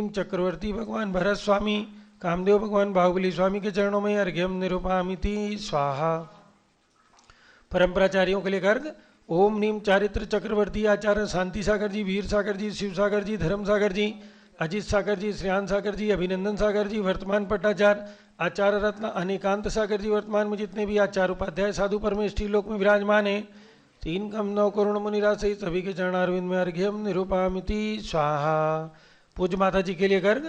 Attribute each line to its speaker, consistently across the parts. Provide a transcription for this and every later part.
Speaker 1: ह्रीं चक्रवर्ती भगवान भरत स्वामी कामदेव भगवान बाहुबली स्वामी के चरणों में अर्घ्यम निरूपामिति स्वाहा। परंपराचार्यों के लिए गर्ग। ओम नीम चारित्र चक्रवर्ती आचार्य शांति सागर जी, वीर सागर जी, शिव सागर जी, धर्म सागर जी, अजीत सागर जी, श्रेयान सागर जी, अभिनंदन सागर जी, वर्तमान पट्टाचार्य, आचार्य रत्न अनेकांत सागर जी, वर्तमान में जितने भी आचार्य उपाध्याय साधु परमेष्ठी लोक में विराजमान है, 3 कम 9 करुण मुनिराज सहित सभी के चरणारविंद में अर्घ्यम निरूपामिति स्वाहा। पूज्य माता जी के लिए गर्ग।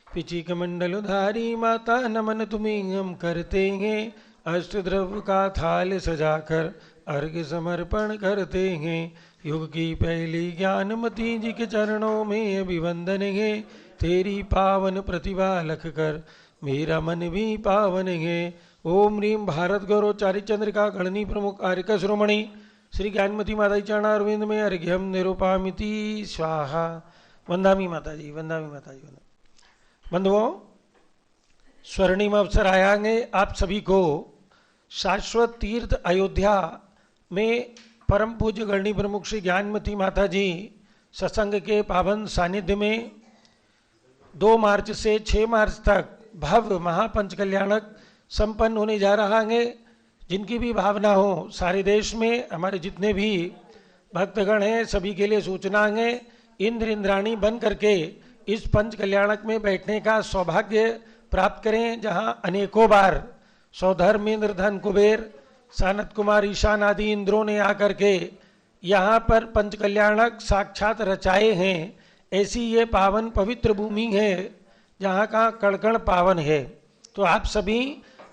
Speaker 1: पिचिक मंडलधारी माता नमन तुम्हें हम करते हैं, अष्टद्रव्य का थाल सजाकर अर्घ्य समर्पण करते हैं। युग की पहली ज्ञानमती जी के चरणों में अभिवंदन है, तेरी पावन प्रतिभा लख कर मेरा मन भी पावन है। ओम ह्रीं भारत गौरव चारिचंद्रिका गणनी प्रमुख आर्यका शिरोमणि श्री ज्ञानमती माता जी चरणारविंद में अर्घ्यम निरूपामिति स्वाहा। वंदामी माता जी, वंदामी माता जी। बंधुओं, स्वर्णिम अवसर आया है आप सभी को शाश्वत तीर्थ अयोध्या में परम पूज्य गणनी प्रमुख श्री ज्ञानमती माता जी सत्संग के पावन सानिध्य में 2 मार्च से 6 मार्च तक भव्य महापंच कल्याणक संपन्न होने जा रहा है। जिनकी भी भावना हो सारे देश में हमारे जितने भी भक्तगण हैं सभी के लिए सूचना है, इंद्र इंद्राणी बन करके इस पंच कल्याणक में बैठने का सौभाग्य प्राप्त करें, जहां अनेकों बार सौधर्मेंद्र धन कुबेर सानत कुमार ईशान आदि इंद्रों ने आकर के यहाँ पर पंच कल्याणक साक्षात रचाए हैं। ऐसी ये पावन पवित्र भूमि है जहाँ का कण पावन है। तो आप सभी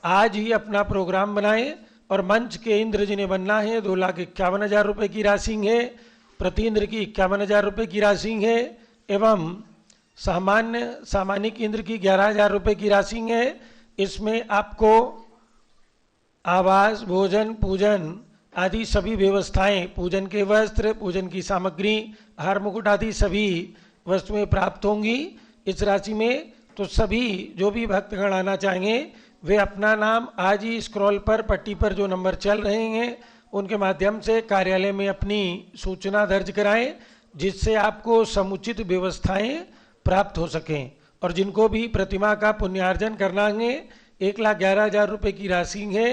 Speaker 1: आज ही अपना प्रोग्राम बनाएं और मंच के इंद्र जिन्हें बनना है 2,51,000 रुपये की राशि है, प्रति इंद्र की 51,000 रुपये की राशि है, एवं सामानिक इंद्र की 11,000 रुपये की राशि है। इसमें आपको आवास, भोजन, पूजन आदि सभी व्यवस्थाएं, पूजन के वस्त्र, पूजन की सामग्री, हार मुकुट आदि सभी वस्तुएं प्राप्त होंगी इस राशि में। तो सभी जो भी भक्तगण आना चाहेंगे वे अपना नाम आज ही स्क्रॉल पर पट्टी पर जो नंबर चल रहे हैं उनके माध्यम से कार्यालय में अपनी सूचना दर्ज कराएं, जिससे आपको समुचित व्यवस्थाएं प्राप्त हो सकें। और जिनको भी प्रतिमा का पुण्यार्जन करना है 1,11,000 रुपये की राशि है,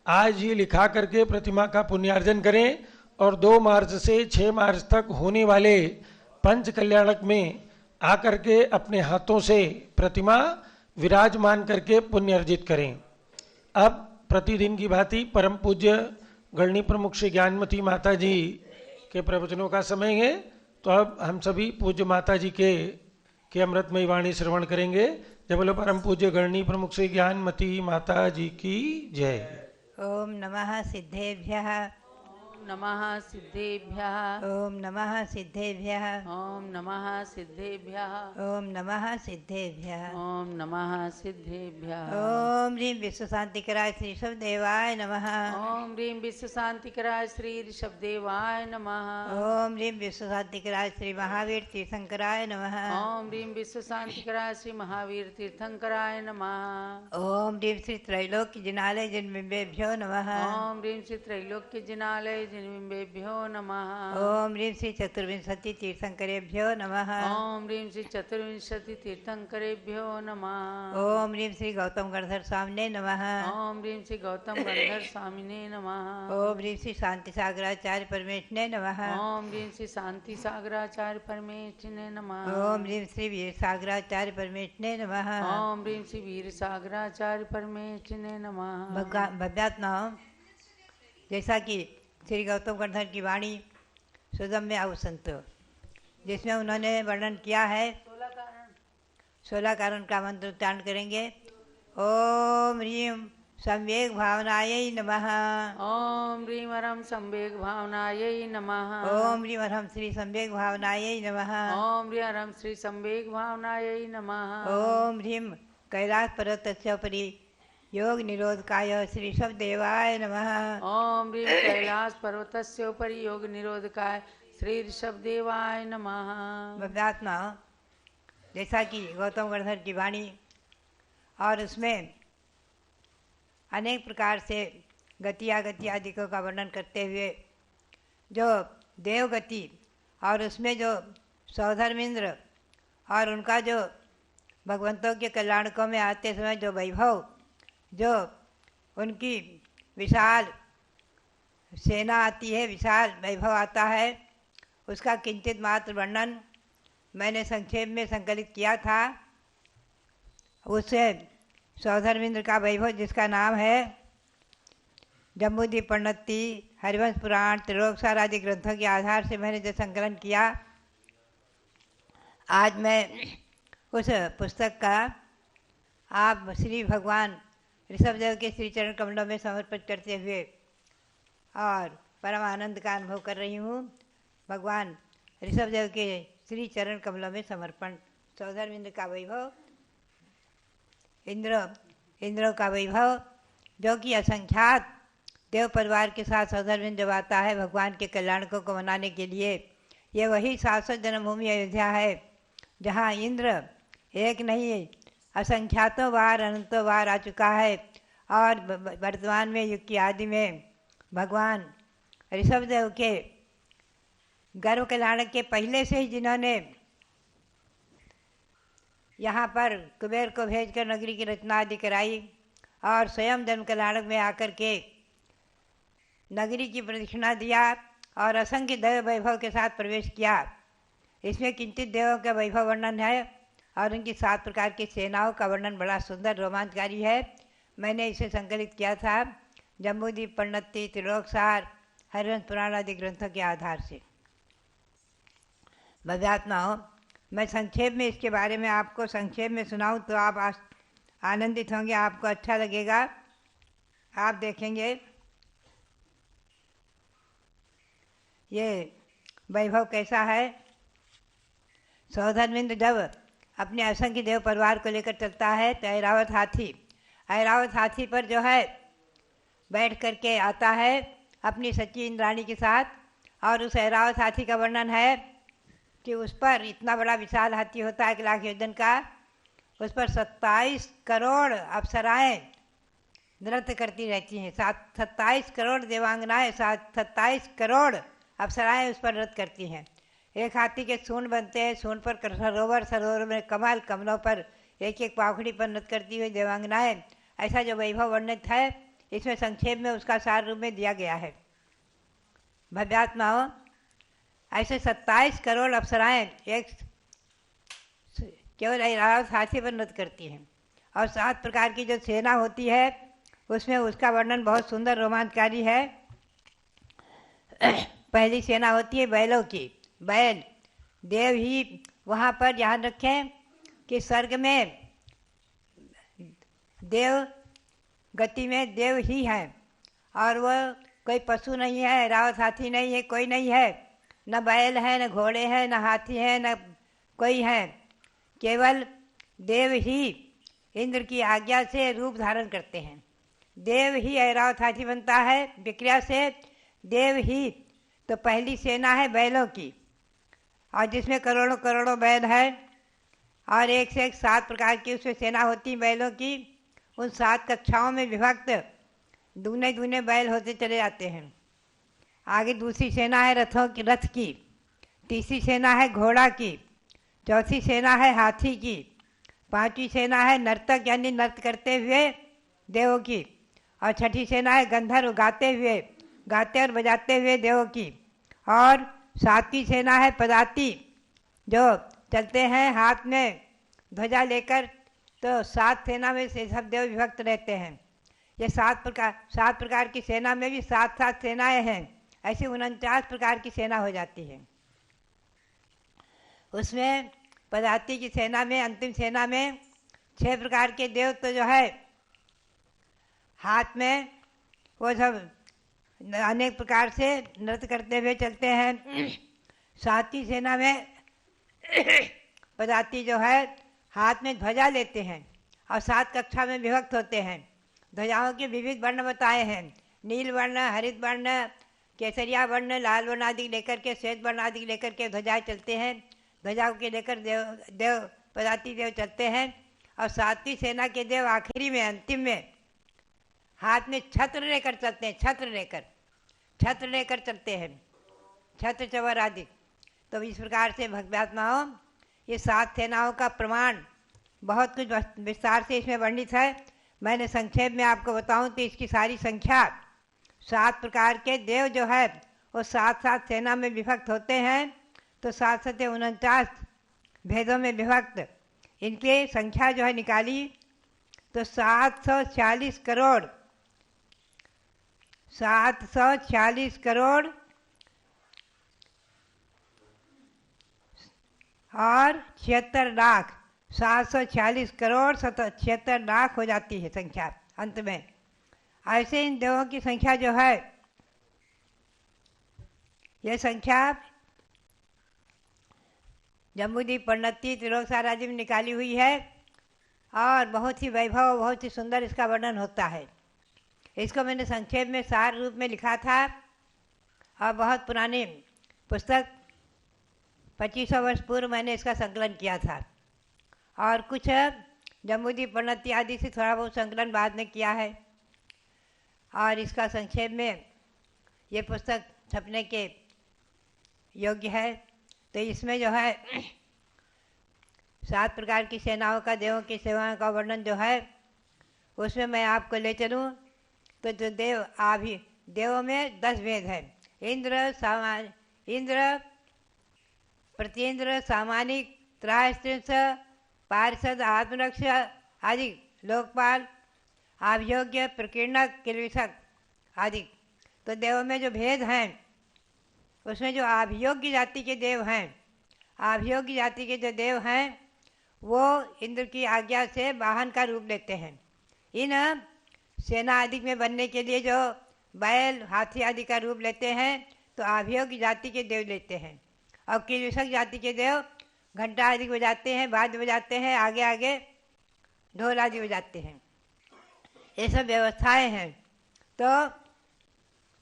Speaker 1: आज ही लिखा करके प्रतिमा का पुण्यार्जन करें और 2 मार्च से 6 मार्च तक होने वाले पंच कल्याणक में आकर के अपने हाथों से प्रतिमा विराजमान करके पुण्य अर्जित करें। अब प्रतिदिन की भांति परम पूज्य गणनी प्रमुख श्री ज्ञानमती माता जी के प्रवचनों का समय है। तो अब हम सभी पूज्य माता जी के अमृतमयी वाणी श्रवण करेंगे। जय बोलो परम पूज्य गणनी प्रमुख श्री ज्ञानमती माता जी की जय।
Speaker 2: ओम नमः सिद्धेभ्यः,
Speaker 3: नमः सिद्धेभ्यः,
Speaker 2: ओम नमः सिद्धेभ्यः,
Speaker 3: ओम नमः सिद्धेभ्यः,
Speaker 2: ओम नमः सिद्धेभ्यः,
Speaker 3: ओम नमः सिद्धेभ्यः।
Speaker 2: ओम ह्रीं विश्व शांतिकराय श्री ऋषभदेवाय नमः।
Speaker 3: ओम ह्रीं विश्व शांतिकराय श्री ऋषभदेवाय नमः।
Speaker 2: ओम ह्रीं विश्व शांतिकराय श्री महावीर तीर्थंकराय नमः।
Speaker 3: ओम ह्रीं विश्व शांतिकराय श्री महावीर तीर्थंकराय नमः।
Speaker 2: ओम ह्रीं श्री त्रैलोक्य जिनालय जन्मबिंबेभ्यो नमः।
Speaker 3: ओम ह्रीं श्री त्रैलोक्य जिनालय जिनबिंबेभ्यो नमः।
Speaker 2: ओम ह्रीं श्री चतुर्विंशति तीर्थंकरेभ्यो नमः।
Speaker 3: ओम ह्रीं श्री चतुर्विंशति तीर्थंकरेभ्यो नमः।
Speaker 2: ओम ह्रीं श्री गौतम गणधर स्वामिने नमः।
Speaker 3: ओम ह्रीं श्री गौतम गणधर स्वामिने नमः।
Speaker 2: ओम ह्रीं श्री शांति सागराचार्य परमेष्ठिने नमः।
Speaker 3: ओम ह्रीं श्री शांति सागराचार्य परमेष्ठिने नमः।
Speaker 2: ओम ह्रीं श्री वीर सागराचार्य परमेष्ठिने नमः।
Speaker 3: ओम ह्रीं श्री वीर सागराचार्य परमेष्ठिने नमः।
Speaker 2: भव्यात्मा जैसा कि श्री गौतम गणधर की वाणी सुगम्य अवसंत, जिसमें उन्होंने वर्णन किया है 16 कारण का मंत्र उच्चारण करेंगे। ओम ह्रीं संवेग भावनायै नमः।
Speaker 3: ओम ह्रीं हरम संवेग भावनायै नमः।
Speaker 2: ओम ह्रीं हरम श्री संवेग भावनायै नमः।
Speaker 3: ओम ह्रीं हरम श्री संवेग भावनायै नमः।
Speaker 2: ओम ह्रीं कैलास पर्वतस्य उपरि योग निरोधकाय श्री ऋषभदेवाय नमः।
Speaker 3: ओम ह्रीं कैलास पर्वतस्य उपरि योग निरोधकाय श्री ऋषभदेवाय नमः।
Speaker 2: भव्यात्मा जैसा कि गौतम गणधर की वाणी और उसमें अनेक प्रकार से गति आदिकों का वर्णन करते हुए जो देवगति और उसमें जो सौधर्मेंद्र और उनका जो भगवंतों के कल्याणकों में आते समय जो वैभव, जो उनकी विशाल सेना आती है, विशाल वैभव आता है, उसका किंचित मात्र वर्णन मैंने संक्षेप में संकलित किया था। उससे सौधर्मेंद्र का वैभव, जिसका नाम है जम्बूद्वीप प्रणति, हरिवंश पुराण, त्रिलोकसार आदि ग्रंथों के आधार से मैंने जो संकलन किया, आज मैं उस पुस्तक का आप श्री भगवान ऋषभदेव के श्री चरण कमलों में समर्पित करते हुए और परम आनंद का अनुभव कर रही हूँ। भगवान ऋषभदेव के श्री चरण कमलों में समर्पण। सौधर्मेंद्र का वैभव, इंद्रों का वैभव, जो कि असंख्यात देव परिवार के साथ सौधर्मेंद्र जब आता है भगवान के कल्याणकों को मनाने के लिए, ये वही शाश्वत जन्मभूमि अयोध्या है जहाँ इंद्र एक नहीं असंख्यातों बार अनंतों बार आ चुका है। और वर्तमान में युग की आदि में भगवान ऋषभदेव के गर्भ कल्याणक के पहले से ही जिन्होंने यहाँ पर कुबेर को भेजकर नगरी की रचना आदि कराई और स्वयं जन्म कल्याणक में आकर के नगरी की प्रदक्षिणा दिया और असंख्य देव वैभव के साथ प्रवेश किया। इसमें किंचित देवों का वैभव वर्णन है और उनकी 7 प्रकार की सेनाओं का वर्णन बड़ा सुंदर रोमांचकारी है। मैंने इसे संकलित किया था जम्बूद्वीप प्रणति, त्रिलोकसार, हरिवंश पुराण आदि ग्रंथों के आधार से। भव्यात्माओं, मैं संक्षेप में इसके बारे में आपको संक्षेप में सुनाऊं तो आप आनंदित होंगे, आपको अच्छा लगेगा। आप देखेंगे ये वैभव कैसा है। सौधर्मेंद्र जब अपने असंख्य देव परिवार को लेकर चलता है तो ऐरावत हाथी पर जो है बैठ करके आता है अपनी सच्ची इंद्राणी के साथ। और उस ऐरावत हाथी का वर्णन है कि उस पर इतना बड़ा विशाल हाथी होता है 1 लाख योजन का, उस पर 27 करोड़ अप्सराएं नृत्य करती रहती हैं। 27 करोड़ देवांगनाएं, 27 करोड़ अप्सराएं उस पर नृत्य करती हैं। एक हाथी के सूंड बनते हैं, सूंड पर सरोवर में कमलों पर एक एक पाखड़ी पर नृत्य करती हुई देवांगनाएं। ऐसा जो वैभव वर्णित है इसमें संक्षेप में उसका सार रूप में दिया गया है। भव्यात्माओं, ऐसे 27 करोड़ अप्सराएं एक केवल ऐरावत हाथी पर नृत्य करती हैं। और 7 प्रकार की जो सेना होती है उसमें उसका वर्णन बहुत सुंदर रोमांचकारी है। पहली सेना होती है बैलों की। बैल देव ही वहाँ पर ध्यान रखें कि स्वर्ग में देव गति में देव ही हैं और वह कोई पशु नहीं है, ऐरावत हाथी नहीं है, कोई नहीं है, न बैल है, न घोड़े हैं, न हाथी है, न कोई है। केवल देव ही इंद्र की आज्ञा से रूप धारण करते हैं। देव ही ऐरावत हाथी बनता है विक्रिया से, देव ही। तो पहली सेना है बैलों की और जिसमें करोड़ों करोड़ों बैल है और एक से एक 7 प्रकार की उसमें सेना होती है बैलों की। उन 7 कक्षाओं में विभक्त दूने दूने बैल होते चले जाते हैं। आगे दूसरी सेना है रथ की, तीसरी सेना है घोड़ा की, चौथी सेना है हाथी की, 5वीं सेना है नर्तक यानी नृत्य करते हुए देवों की, और 6ठी सेना है गंधर्व गाते और बजाते हुए देवों की, और 7वीं सेना है पदाती जो चलते हैं हाथ में ध्वजा लेकर। तो 7 सेना में से सब देव विभक्त रहते हैं। ये 7 प्रकार की सेना में भी 7 सेनाएं हैं। ऐसी 49 प्रकार की सेना हो जाती है। उसमें पदाती की सेना में, अंतिम सेना में 6 प्रकार के देव तो जो है हाथ में वो सब अनेक प्रकार से नृत्य करते हुए चलते हैं। 7वीं सेना में पदाती जो है हाथ में ध्वजा लेते हैं और 7 कक्षा में विभक्त होते हैं। ध्वजाओं के विविध वर्ण बताए हैं, नील वर्ण, हरित वर्ण, केसरिया वर्ण, लाल वर्ण आदि लेकर के, श्वेत वर्ण आदि लेकर के ध्वजाएं चलते हैं। ध्वजाओं के लेकर देव पदाती देव चलते हैं। और 7वीं सेना के देव आखिरी में, अंतिम में हाथ में छत्र लेकर चलते हैं, छत्र लेकर चलते हैं, छत्र चवर आदि। तो इस प्रकार से भव्यात्माओं, ये 7 सेनाओं का प्रमाण बहुत कुछ विस्तार से इसमें वर्णित है। मैंने संक्षेप में आपको बताऊं तो इसकी सारी संख्या 7 प्रकार के देव जो है वो 7 सेना में विभक्त होते हैं। तो 7 7 49 भेदों में विभक्त इनकी संख्या जो है निकाली तो 740 करोड़ 740 करोड़ और 76 लाख 740 करोड़ 76 लाख हो जाती है संख्या अंत में। ऐसे इन देवों की संख्या जो है यह संख्या जम्बूद्वीप प्रणति त्रिलोकसार आदि में निकाली हुई है और बहुत ही वैभव बहुत ही सुंदर इसका वर्णन होता है। इसको मैंने संक्षेप में सार रूप में लिखा था और बहुत पुरानी पुस्तक 2500 वर्ष पूर्व मैंने इसका संकलन किया था और कुछ जम्बूद्वीप प्रणति आदि से थोड़ा बहुत संकलन बाद में किया है और इसका संक्षेप में ये पुस्तक छपने के योग्य है। तो इसमें जो है 7 प्रकार की सेनाओं का देवों की सेवाओं का वर्णन जो है उसमें मैं आपको ले चलूँ तो जो देवों में 10 भेद हैं। इंद्र प्रतीन्द्र सामानिक त्रायस्त्रिंश पार्षद आत्मरक्ष आदि लोकपाल अभियोग्य प्रकीर्णक किलविषक आदि। तो देवों में जो भेद हैं उसमें जो अभियोग्य जाति के देव हैं अभियोग्य जाति के जो देव हैं वो इंद्र की आज्ञा से वाहन का रूप लेते हैं। इन सेना आदि में बनने के लिए जो बैल हाथी आदि का रूप लेते हैं तो अभियोग्य जाति के देव लेते हैं। और किलविषक जाति के देव घंटा आदि बजाते हैं वाद्य बजाते हैं आगे आगे ढोल आदि बजाते हैं। ये सब व्यवस्थाएं हैं तो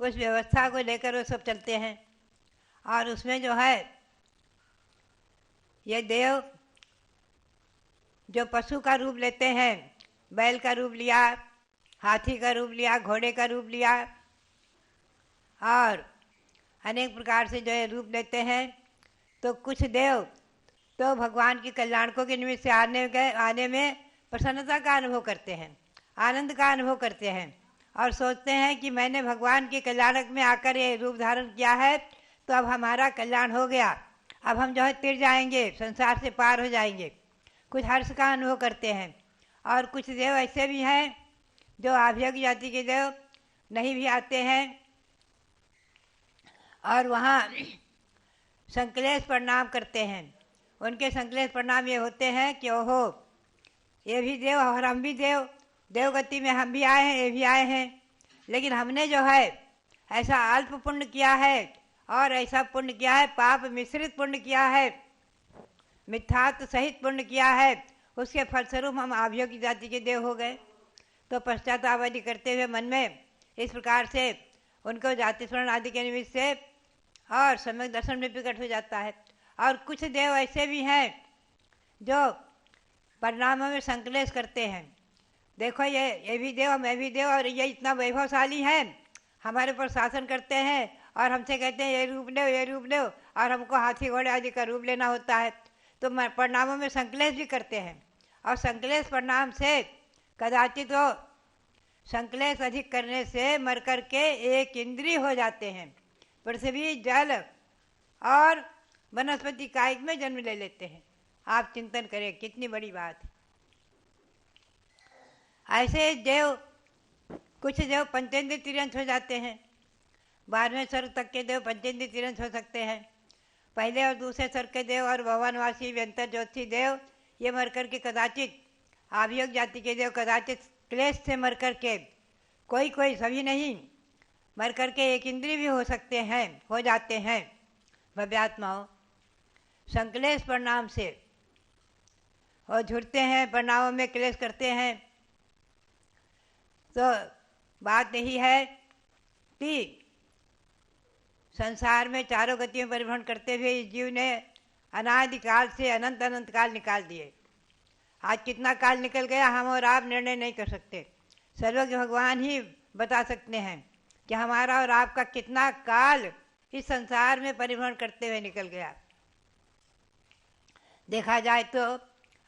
Speaker 2: उस व्यवस्था को लेकर वो सब चलते हैं। और उसमें जो है ये देव जो पशु का रूप लेते हैं बैल का रूप लिया हाथी का रूप लिया घोड़े का रूप लिया और अनेक प्रकार से जो है रूप लेते हैं। तो कुछ देव तो भगवान के कल्याणकों के निमित्त से आने में प्रसन्नता का अनुभव करते हैं आनंद का अनुभव करते हैं और सोचते हैं कि मैंने भगवान के कल्याणक में आकर ये रूप धारण किया है तो अब हमारा कल्याण हो गया, अब हम जो है तिर जाएंगे संसार से पार हो जाएंगे। कुछ हर्ष का अनुभव करते हैं। और कुछ देव ऐसे भी हैं जो अभियोग्य जाति के देव नहीं भी आते हैं और वहाँ संकलेश प्रणाम करते हैं। उनके संकलेश प्रणाम ये होते हैं कि ओहो ये भी देव और हम भी देवगति में हम भी आए हैं ये भी आए हैं, लेकिन हमने जो है ऐसा अल्प पुण्य किया है और ऐसा पुण्य किया है पाप मिश्रित पुण्य किया है मिथ्यात्व सहित पुण्य किया है, उसके फलस्वरूप हम अभियोग्य जाति के देव हो गए। तो पश्चाताप आदि करते हुए मन में इस प्रकार से उनको जाति स्मरण आदि के निमित्त से और सम्यक दर्शन में प्रकट हो जाता है। और कुछ देव ऐसे भी हैं जो परिणामों में संकलेश करते हैं। देखो ये भी देव मैं भी देव और ये इतना वैभवशाली हैं हमारे पर शासन करते हैं और हमसे कहते हैं ये रूप लो और हमको हाथी घोड़े आदि का रूप लेना होता है। तो परिणामों में संकलेश भी करते हैं और संकलेश परिणाम से कदाचित वो संकलेश अधिक करने से मर कर के एक इंद्रिय हो जाते हैं, पृथ्वी जल और वनस्पति कायिक में जन्म ले लेते हैं। आप चिंतन करें कितनी बड़ी बात। ऐसे देव कुछ देव पंचेंद्रिय तिरंश हो जाते हैं। 12वें स्वर्ग तक के देव पंचेंद्रिय तिरंश हो सकते हैं। पहले और दूसरे स्वर्ग के देव और भवनवासी व्यंतर ज्योति देव ये मर कर के कदाचित अभियोग जाति के देव कदाचित क्लेश से मर कर के कोई सभी नहीं मर कर के एक इंद्रिय भी हो सकते हैं हो जाते हैं भव्यात्माओं संकलेश परिणाम से और झुरते हैं परिणामों में क्लेश करते हैं। तो बात यही है कि संसार में चारों गतियों में परिभ्रमण करते हुए इस जीव ने अनादिकाल से अनंत अनंत काल निकाल दिए। आज कितना काल निकल गया हम और आप निर्णय नहीं कर सकते, सर्वज्ञ भगवान ही बता सकते हैं कि हमारा और आपका कितना काल इस संसार में परिभ्रमण करते हुए निकल गया। देखा जाए तो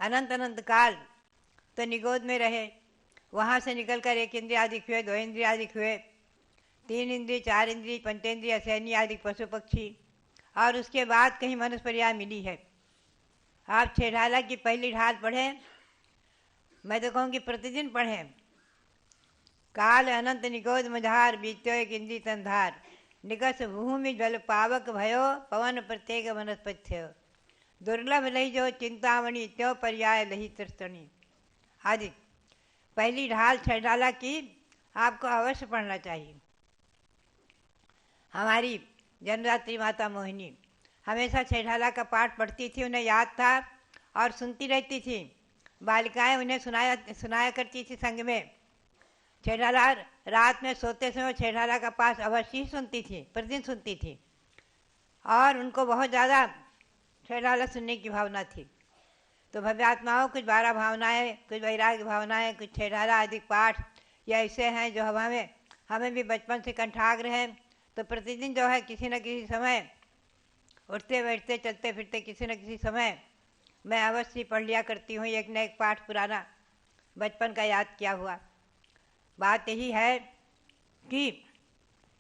Speaker 2: अनंत अनंत काल तो निगोद में रहे, वहाँ से निकलकर एक इंद्रियादिक हुए, दो इंद्रियादिक हुए, तीन इंद्रिय, चार इंद्रिय, पंचेंद्रिय, सैन्य आदि पशु पक्षी, और उसके बाद कहीं मनुष्य पर्याय मिली है। आप 6 ढाला की पहली ढाल पढ़ें, मैं तो कहूँगी प्रतिदिन पढ़ें। काल अनंत निगोद मझार बीत्यो एक इंद्री तंधार, निकस भूमि जल पावक भयो पवन प्रत्येक वनस्पत्य, दुर्लभ लही जो चिंतामणि त्यों पर्याय लही तृष्टनी आदि। पहली ढाल 6 ढाला की आपको अवश्य पढ़ना चाहिए। हमारी जनदात्री माता मोहिनी हमेशा 6 ढाला का पाठ पढ़ती थी, उन्हें याद था और सुनती रहती थी। बालिकाएं उन्हें सुनाया करती थी संग में। 6 ढाला रात में सोते समय 6 ढाला का पाठ अवश्य ही सुनती थी, प्रतिदिन सुनती थी, और उनको बहुत ज़्यादा 6 ढाला सुनने की भावना थी। तो भव्य आत्माओं कुछ 12 भावनाएं, कुछ वैराग्य भावनाएं, कुछ 6 ढाला आदि पाठ ये ऐसे हैं जो हमें भी बचपन से कंठाग्र है। तो प्रतिदिन जो है किसी न किसी समय उठते बैठते चलते फिरते किसी न किसी समय मैं अवश्य पढ़ लिया करती हूँ एक न एक पाठ पुराना बचपन का याद किया हुआ। बात यही है कि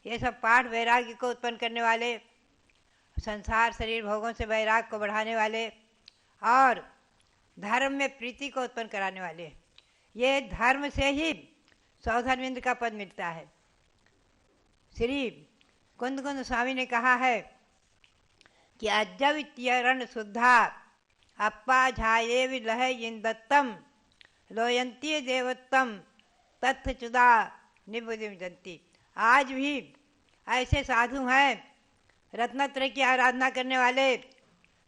Speaker 2: ये सब पाठ वैराग्य को उत्पन्न करने वाले, संसार शरीर भोगों से वैराग्य को बढ़ाने वाले और धर्म में प्रीति को उत्पन्न कराने वाले। ये धर्म से ही सौधर्मेंद्र का पद मिलता है। श्री कुंद कुंद स्वामी ने कहा है कि अज्जवित्यरण शुद्धा अप्पा झाये विलह इंदत्तम लोयंती देवत्तम तत्थ चुदा निबुधिम जंती। आज भी ऐसे साधु हैं रत्नत्रय की आराधना करने वाले,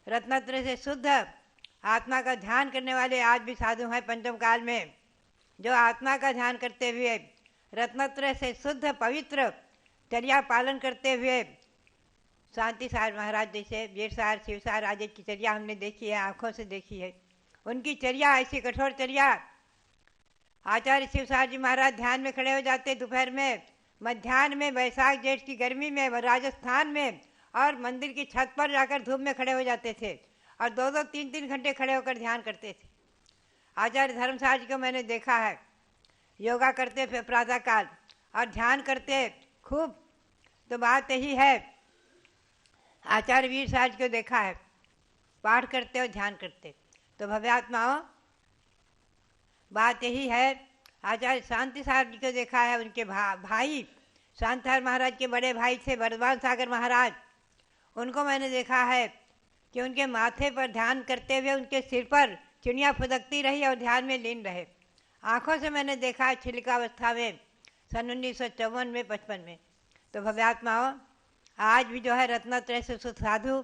Speaker 2: रत्नत्रय से शुद्ध आत्मा का ध्यान करने वाले आज भी साधु हैं पंचम काल में, जो आत्मा का ध्यान करते हुए रत्नत्रय से शुद्ध पवित्र चर्या पालन करते हुए शांति सार महाराज जैसे, वीर सार, शिव सार आदि की चर्या हमने देखी है, आँखों से देखी है। उनकी चर्या ऐसी कठोर चर्या। आचार्य शिव सार जी महाराज ध्यान में खड़े हो जाते दोपहर में, मध्याह्न में, वैशाख जेठ की गर्मी में राजस्थान में, और मंदिर की छत पर जाकर धूप में खड़े हो जाते थे और 2-2, 3-3 घंटे खड़े होकर ध्यान करते थे। आचार्य धर्मसार जी को मैंने देखा है, योगा करते थे प्रातः काल और ध्यान करते खूब। तो बात यही है, आचार्य वीर साहब को देखा है पाठ करते और ध्यान करते। तो भव्यात्माओं बात यही है, आचार्य शांति साहब जी को देखा है, उनके भाई शांति महाराज के बड़े भाई थे वर्धमान सागर महाराज, उनको मैंने देखा है कि उनके माथे पर ध्यान करते हुए उनके सिर पर चिड़िया फुदकती रही और ध्यान में लीन रहे। आँखों से मैंने देखा है छिलिकावस्था में सन 1954 में 55 में। तो भव्यात्माओं आज भी जो है रत्नत्रय से साधु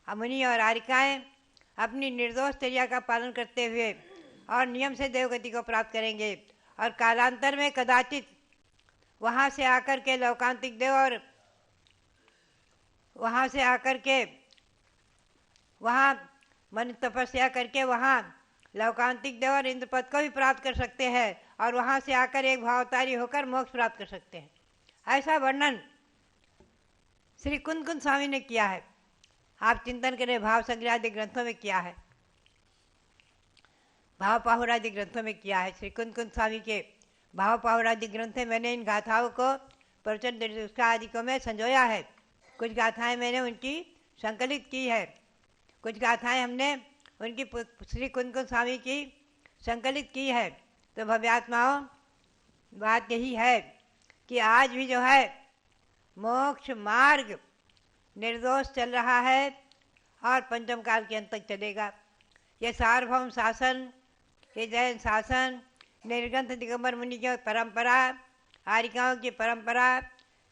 Speaker 2: मुनि और आरिकाएँ अपनी निर्दोष चर्या का पालन करते हुए और नियम से देवगति को प्राप्त करेंगे, और कालांतर में कदाचित वहाँ से आकर के लौकांतिक देव और वहाँ से आकर के वहाँ मन तपस्या करके वहाँ लौकांतिक देव और इंद्रपद को भी प्राप्त कर सकते हैं, और वहाँ से आकर एक भावतारी होकर मोक्ष प्राप्त कर सकते हैं। ऐसा वर्णन श्री कुंद कुंद स्वामी ने किया है। आप चिंतन करें, भाव संग्रह आदि ग्रंथों में किया है, भाव पाहुर आदि ग्रंथों में किया है। श्री कुंद कुंद स्वामी के भाव पाहुर आदि ग्रंथ में मैंने इन गाथाओं को प्रवचन आदि को मैं संजोया है। कुछ गाथाएं मैंने उनकी संकलित की है, कुछ गाथाएं हमने उनकी श्री कुंद कुंद स्वामी की संकलित की है। तो भव्यात्माओं बात यही है कि आज भी जो है मोक्ष मार्ग निर्दोष चल रहा है और पंचम काल के अंत तक चलेगा। ये सार्वभौम शासन, ये जैन शासन, निर्गंथ दिगंबर मुनि की परंपरा, आरिकाओं की परंपरा,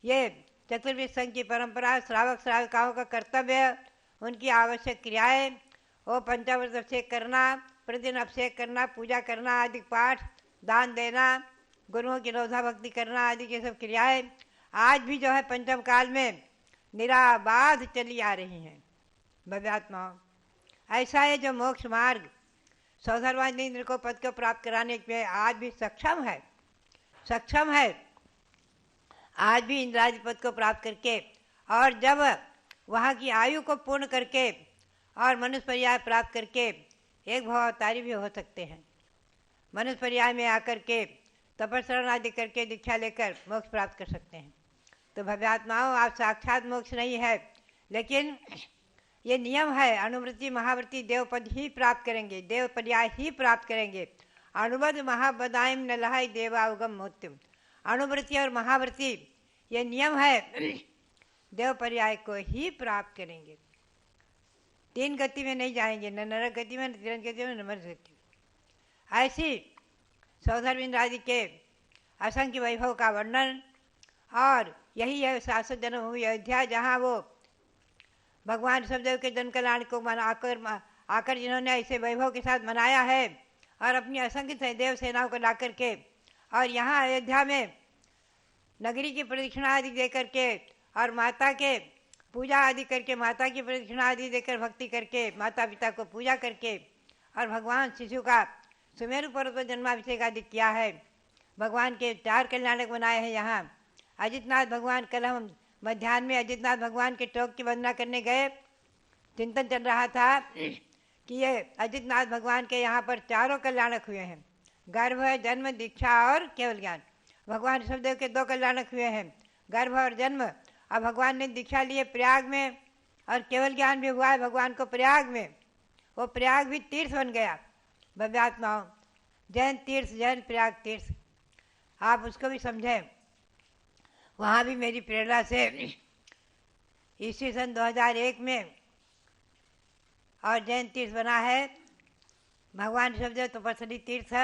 Speaker 2: ये चतुर्विद संघ की परंपरा, श्रावक श्राविकाओं का कर्तव्य, उनकी आवश्यक क्रियाएं, वो पंचामृत अभिषेक करना, प्रतिदिन अभिषेक करना, पूजा करना, आदि पाठ, दान देना, गुरुओं की रोधा भक्ति करना आदि की सब क्रियाएं आज भी जो है पंचम काल में निराबाध चली आ रही हैं। भव्यात्माओं ऐसा है जो मोक्ष मार्ग सौधर्वाद इंद्र को पद को प्राप्त कराने में आज भी सक्षम है आज भी इंद्रादि पद को प्राप्त करके, और जब वहाँ की आयु को पूर्ण करके और मनुष्य पर्याय प्राप्त करके एक भव अवतारी भी हो सकते हैं। मनुष्य पर्याय में आकर के तपस्या आदि करके दीक्षा लेकर मोक्ष प्राप्त कर सकते हैं। तो भव्यात्माओं, आप साक्षात मोक्ष नहीं है, लेकिन ये नियम है, अनुवृत्ति महावृत्ति देवपद ही प्राप्त करेंगे, देव पर्याय ही प्राप्त करेंगे। अनुबद्ध महाबदायम न लहाय देवाउगम मोत्यम। अनुवृत्ति और महावृत्ति ये नियम है, देव पर्याय को ही प्राप्त करेंगे। तीन गति में नहीं जाएंगे, न नरक गति में, न तीरथ गति में, न मर्त गति में। ऐसी सौधर्मिंद आदि के असंख्य वैभव का वर्णन, और यही है शाश्वत जन्मभूमि अयोध्या, जहाँ वो भगवान ऋषभदेव के जन कल्याण को आकर जिन्होंने ऐसे वैभव के साथ मनाया है, और अपनी असंख्य देव सेनाओं को ला करके, और यहाँ अयोध्या में नगरी की प्रदक्षिणा आदि दे करके, और माता के पूजा आदि करके, माता की प्रदक्षिणा आदि देकर भक्ति करके, माता पिता को पूजा करके, और भगवान शिशु का सुमेरु पर्वत पर जन्माभिषेक आदि किया है। भगवान के 4 कल्याणक बनाए हैं यहाँ। अजितनाथ भगवान, कल हम मध्याह्न में अजितनाथ भगवान के टोक की वंदना करने गए, चिंतन चल रहा था कि ये अजितनाथ भगवान के यहाँ पर 4 कल्याणक हुए हैं, गर्भ, जन्म, दीक्षा और केवल ज्ञान। भगवान ऋषभदेव के 2 कल्याणक हुए हैं, गर्भ और जन्म, और भगवान ने दीक्षा लिए प्रयाग में, और केवल ज्ञान भी हुआ है भगवान को प्रयाग में। वो प्रयाग भी तीर्थ बन गया। भव्यात्माओं, जैन तीर्थ, जैन प्रयाग तीर्थ, आप उसको भी समझें। वहाँ भी मेरी प्रेरणा से ईस्वी सन 2001 में और जैन तीर्थ बना है, भगवान ऋषभदेव तपस्वी तीर्थ,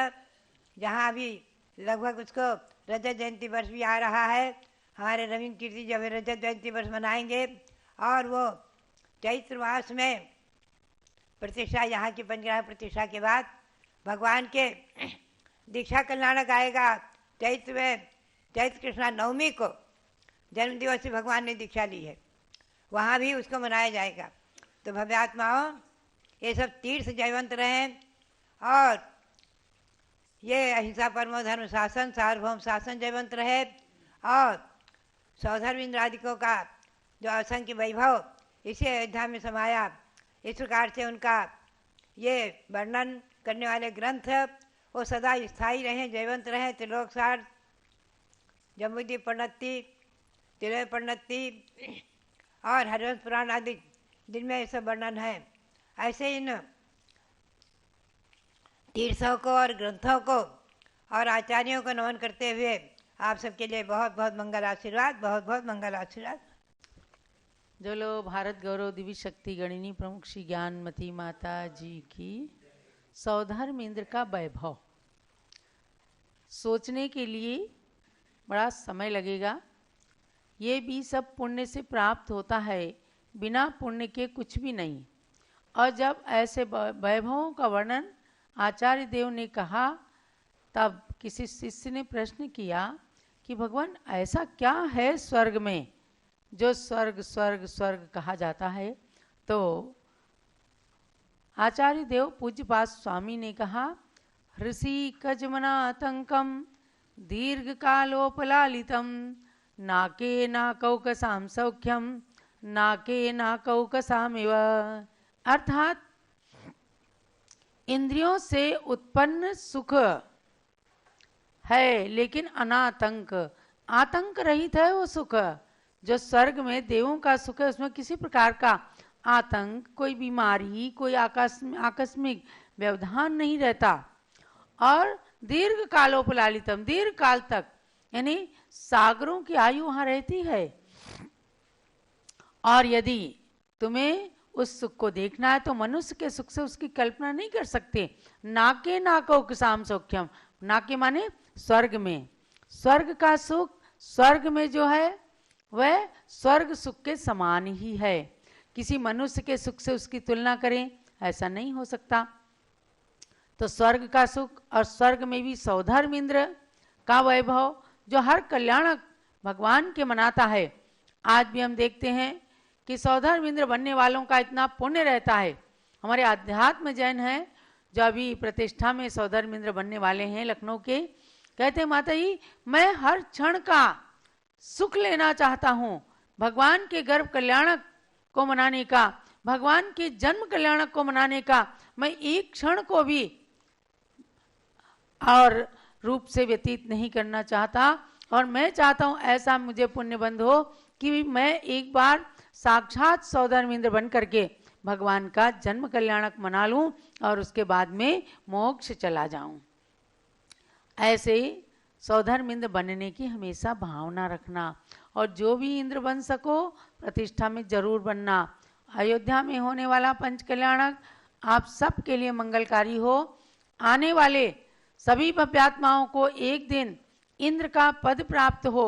Speaker 2: जहाँ अभी लगभग उसको रजत जयंती वर्ष भी आ रहा है। हमारे रविंद्र कीर्ति जब रजत जयंती वर्ष मनाएंगे, और वो चैत्र मास में प्रतिष्ठा, यहाँ की पंचग्राह प्रतिष्ठा के बाद भगवान के दीक्षा कल्याणक आएगा चैत्र में। चैत्र कृष्णा नवमी को जन्मदिवस से भगवान ने दीक्षा ली है, वहाँ भी उसको मनाया जाएगा। तो भव्यात्माओं, ये सब तीर्थ जयवंत रहें, और ये अहिंसा परमो धर्म शासन, सार्वभौम शासन जयवंत रहे, और सौधर्म इंद्रादिकों का जो असंख्य वैभव इसे अयोध्या में समाया, इस प्रकार से उनका ये वर्णन करने वाले ग्रंथ वो सदा स्थायी रहें, जयवंत रहें। त्रिलोकसार, जम्बूद्वीप प्रणति, तिलय प्रणति और हरिवंश पुराण आदि जिनमें ये सब वर्णन है, ऐसे इन तीर्थों को और ग्रंथों को और आचार्यों को नमन करते हुए आप सबके लिए बहुत बहुत मंगल आशीर्वाद, बहुत बहुत मंगल आशीर्वाद।
Speaker 3: जो लो भारत गौरव दिव्य शक्ति गणिनी प्रमुख श्री ज्ञानमती माता जी की। सौधर्म इंद्र का वैभव सोचने के लिए बड़ा समय लगेगा। ये भी सब पुण्य से प्राप्त होता है, बिना पुण्य के कुछ भी नहीं। और जब ऐसे वैभवों का वर्णन आचार्य देव ने कहा, तब किसी शिष्य ने प्रश्न किया कि भगवान ऐसा क्या है स्वर्ग में जो स्वर्ग स्वर्ग स्वर्ग कहा जाता है। तो आचार्य देव पूज्यपाद स्वामी ने कहा, ऋषि कजमनातंकम दीर्घ कालोपलालितम नाके नाकौकसाम सौख्यम नाके नाकौकसामिव। अर्थात इंद्रियों से उत्पन्न सुख है, लेकिन अनातंक, आतंक रहित है वो सुख। जो स्वर्ग में देवों का सुख है, उसमें किसी प्रकार का आतंक, कोई बीमारी, कोई आकस्मिक व्यवधान नहीं रहता। और दीर्घ कालोपलालितम, दीर्घ काल तक, यानी सागरों की आयु वहां रहती है। और यदि तुम्हें उस सुख को देखना है तो मनुष्य के सुख से उसकी कल्पना नहीं कर सकते। नाके नाकौकसाम सौख्यम, नाके माने स्वर्ग में, स्वर्ग का सुख स्वर्ग में जो है वह स्वर्ग सुख के समान ही है। किसी मनुष्य के सुख से उसकी तुलना करें ऐसा नहीं हो सकता। तो स्वर्ग का सुख और स्वर्ग में भी सौधर्म इंद्र का वैभव जो हर कल्याणक भगवान के मनाता है। आज भी हम देखते हैं कि सौधर्म इंद्र बनने वालों का इतना पुण्य रहता है। हमारे आध्यात्म जैन हैं जो अभी प्रतिष्ठा में सौधर्म इंद्र बनने वाले हैं लखनऊ के, कहते हैं माता जी मैं हर क्षण का सुख लेना चाहता हूँ, भगवान के गर्भ कल्याणक को मनाने का भगवान के जन्म कल्याणक को मनाने का मैं एक क्षण को भी और रूप से व्यतीत नहीं करना चाहता। और मैं चाहता हूं ऐसा मुझे पुण्य बंध हो कि मैं एक बार साक्षात सौधर्मेंद्र बन करके भगवान का जन्म कल्याणक मना लूं और उसके बाद में मोक्ष चला जाऊं। ऐसे सौधर्मेंद्र बनने की हमेशा भावना रखना और जो भी इंद्र बन सको प्रतिष्ठा में जरूर बनना। अयोध्या में होने वाला पंच कल्याणक आप सब के लिए मंगलकारी हो। आने वाले सभी भव्यात्माओं को एक दिन इंद्र का पद प्राप्त हो।